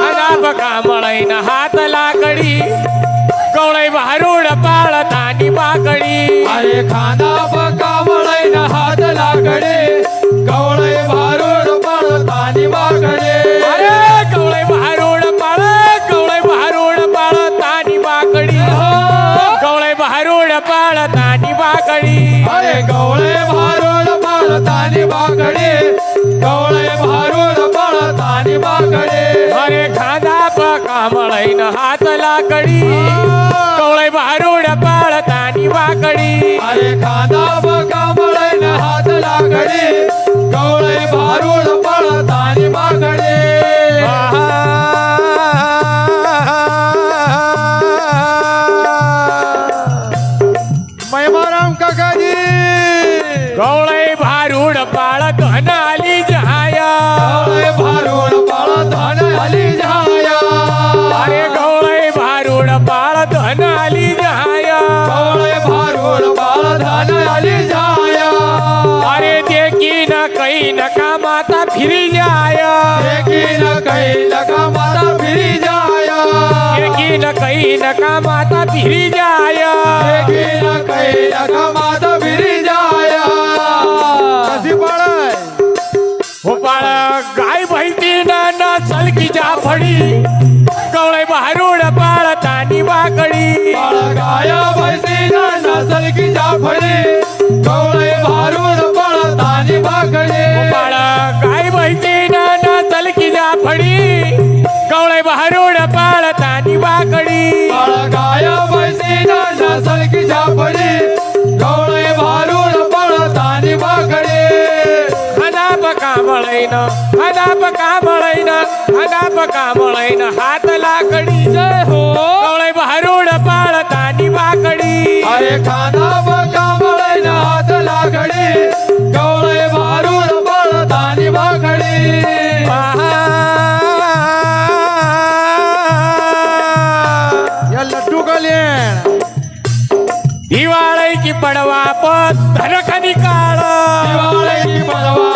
अनाप कामळैन हात लाकडी कवळे भारूड पाळतानी बाकडी अरे खाना कामळैन हात लाकडे कवळे भारूड पळतानी बाकडे अरे कवळे भारूड पाळतानी बाकडी कवळे भारूड पाळतानी बाकडी अरे कवळे भारूड पळतानी बाकडे कवळे भारूड पळतानी बाकडे अरे खांदाप कामळैन हात लाकडी कवळे भारूड पाळतानी बाकडी अरे खाना कामळैन हात लाकडे कवळे भारूड पळतानी बाकडे महिमाराम काकाजी कवळे भारूड पाळ धन आली जहाया कवळे भारूड पळतान आली जाया अरे कवळे भारूड पाळ धन आली जहाया कवळे भारूड पळतान आली जाया अरे देखी न कही न कामाता फिरी जाया एकीन कैल का माता फिरी जाया देखी न कही न कामाता फिरी जाया एकीन कैल का माता फिरी जाया कशी पळाय हो बाळ गाय भैती न सलकी जाफडी कवळे भारूड पाळतानी बाकडी बाळ गाया भैसीन नसल की जाफडे कवळे भारूड पळतानी बाकडे बाळ गाय भैती न सलकी जाफडी कवळे भारूड पाळतानी बाकडी बाळ गाया भैसीन नसल की जाफडे कवळे भारूड पळतानी बाकडे अनाप कामळैन हात लाकडी जय हो कवळे भारूड पाळतानी बाकडी अरे खाना कामळैन हात लाकडे कवळे भारूड पळतानी बाकडे या लड्डू कल्याण दिवाळी की पडवा पत धनखनी काळ दिवाळी पडवा